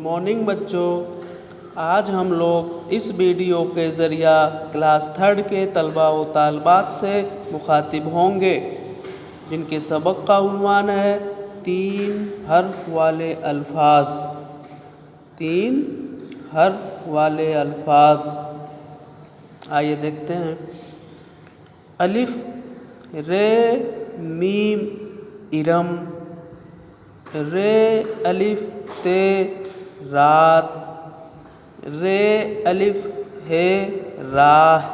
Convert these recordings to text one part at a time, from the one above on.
Morning بچوں، آج ہم لوگ اس ویڈیو کے ذریعہ کلاس 3 کے طلباء و طالبات سے مخاطب ہوں گے، جن کے سبق کا عنوان ہے 3 حرف والے الفاظ۔ 3 حرف والے الفاظ، آئیے دیکھتے ہیں۔ الف رے میم ارم، رے الف تے رات، رے الف ہے راہ،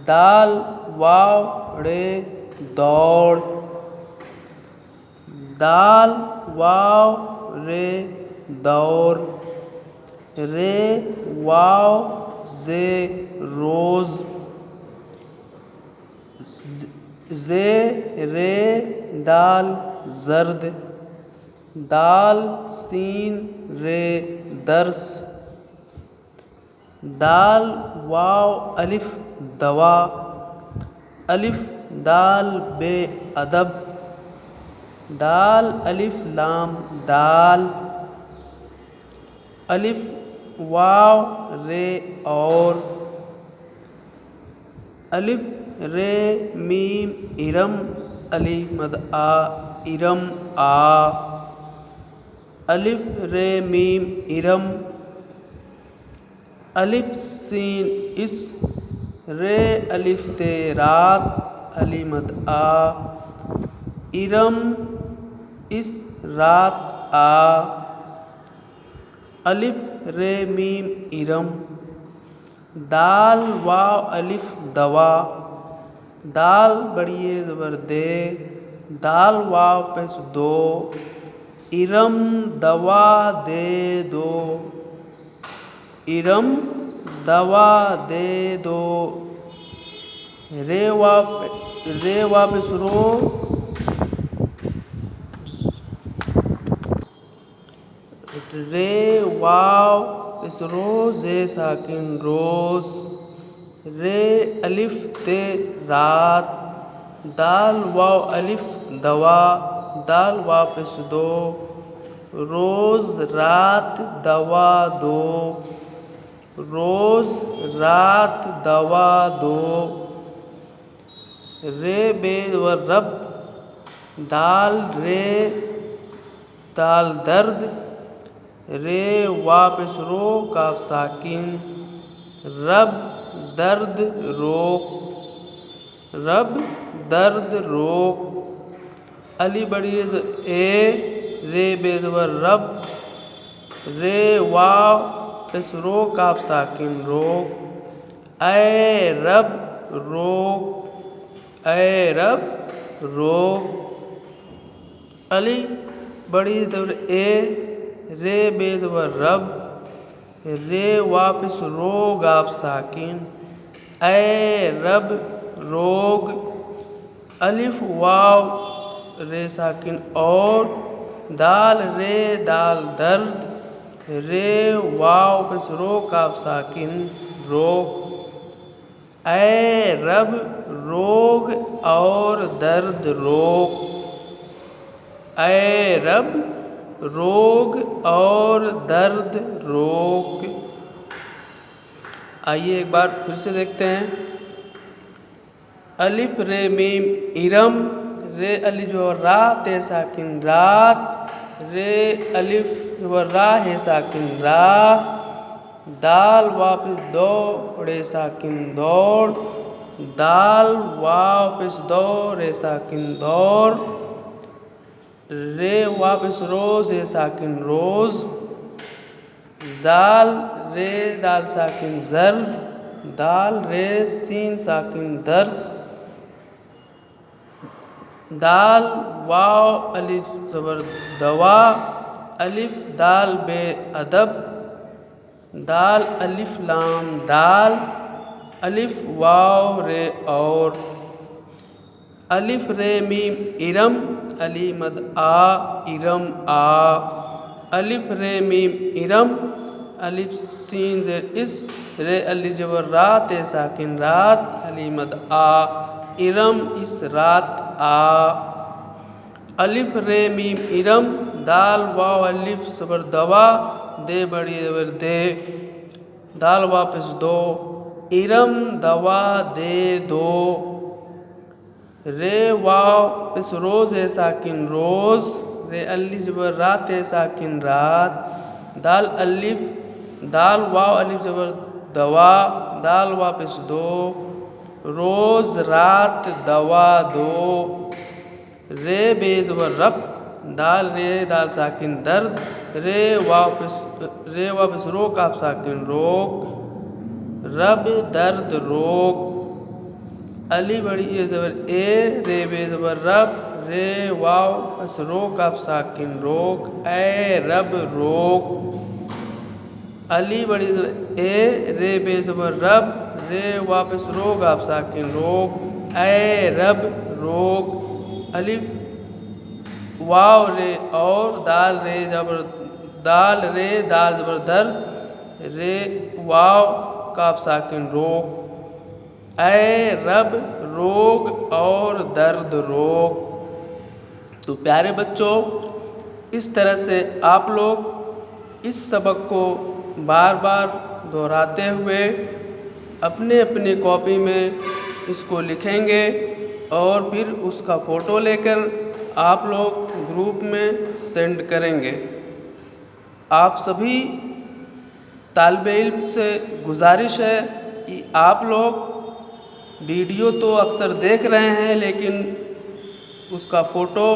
دال واو رے دوڑ، دال واو رے دور، رے واو زے روز، زے رے دال زرد، دال سین رے درس، دال واو الف دوا، الف دال بے ادب، دال الف لام دال، الف واو رے اور، الف رے میم ارم علی مد آ ارم آ، الف رے میم ارم، الف سین اس، رے الف تے رات علی مد آ، ارم اس رات آ، الف رے میم ارم، دال واو الف دوا، دال بڑی زبر دے، دال واو پیش دو، ارم دوا دے دو، ارم دوا دے دو، رے واو پیش رو، رے واو پیش رو زے ساکن روز، رے الف تے رات، دال واو الف دوا، دال واو پیش دو، روز رات دوا دو، روز رات دوا دو، رے بے و رب، دال رے دال درد، رے وا پیش رو کاف ساکن، رب درد روک، رب درد روک، علی بڑی اے، رے بے زبر رب، رے واو پیش رو کاف ساکن روک، اے رب روک، اے رب روک، علی بڑی زبر اے، رے بے زبر رب، رے واو پیش رو گاف ساکن، اے رب روگ، الف واو رے ساکن اور، دال رے دال درد، رے واو پیش رو کاف ساکن روک، اے رب روگ اور درد روک، اے رب روگ اور درد روک۔ آئیے ایک بار پھر سے دیکھتے ہیں۔ الف رے میم ارم، رے الف جو را تے ساکن رات، رے الف جو را ہے ساکن راہ، دال واو پیش دو رے ساکن دوڑ، دال واو پیش دو رے ساکن دور، رے واو پیش روز ہے ساکن روز، زال رے دال ساکن زرد، دال رے سین ساکن درس، دال واو الف زبر دوا، الف دال بے ادب، دال الف لام دال، الف واو رے اور، الف رے میم ارم علی مد آ ارم آ، الف رے میم ارم، الف سین زیر اس، رے الف جبر را تے ساکن رات علی مد آ، ارم اس رات آ، الف رے میم ارم، دال واو الف صبر دوا، دے بڑی زبر دے، دال واپس دو، ارم دوا دے دو، رے واو پس روز ہے ساکن روز، رے الف زبر رات ہے ساکن رات، دال الف دال واو الف زبر دوا، دال واپس دو، روز رات دوا دو، رے بے زبر رب، دال رے دال ساکن درد، رے واپس رو کاف ساکن روک، رب درد روک، علی بڑی اے زبر اے، رے بے زبر رب، رے واو پس رو کاف ساکن روک، اے رب روک، علی بڑی زبر اے، رے بے زبر رب، رے واپس رو کاف ساکن روک، اے رب روک، الف واو رے اور، دال رے دال زبر درد، رے واو کاف ساکن روک، اے رب روگ اور درد روک۔ تو پیارے بچوں، اس طرح سے آپ لوگ اس سبق کو بار بار دہراتے ہوئے اپنے اپنے کاپی میں اس کو لکھیں گے، اور پھر اس کا فوٹو لے کر آپ لوگ گروپ میں سینڈ کریں گے۔ آپ سبھی طالب علم سے گزارش ہے کہ آپ لوگ ویڈیو تو اکثر دیکھ رہے ہیں، لیکن اس کا فوٹو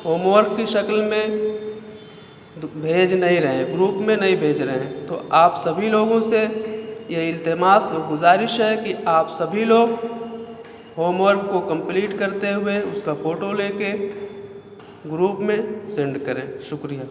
ہوم ورک کی شکل میں بھیج نہیں رہے ہیں، گروپ میں نہیں بھیج رہے ہیں۔ تو آپ سبھی لوگوں سے یہ التماس و گزارش ہے کہ آپ سبھی لوگ ہوم ورک کو کمپلیٹ کرتے ہوئے اس کا فوٹو لے کے گروپ میں سینڈ کریں۔ شکریہ۔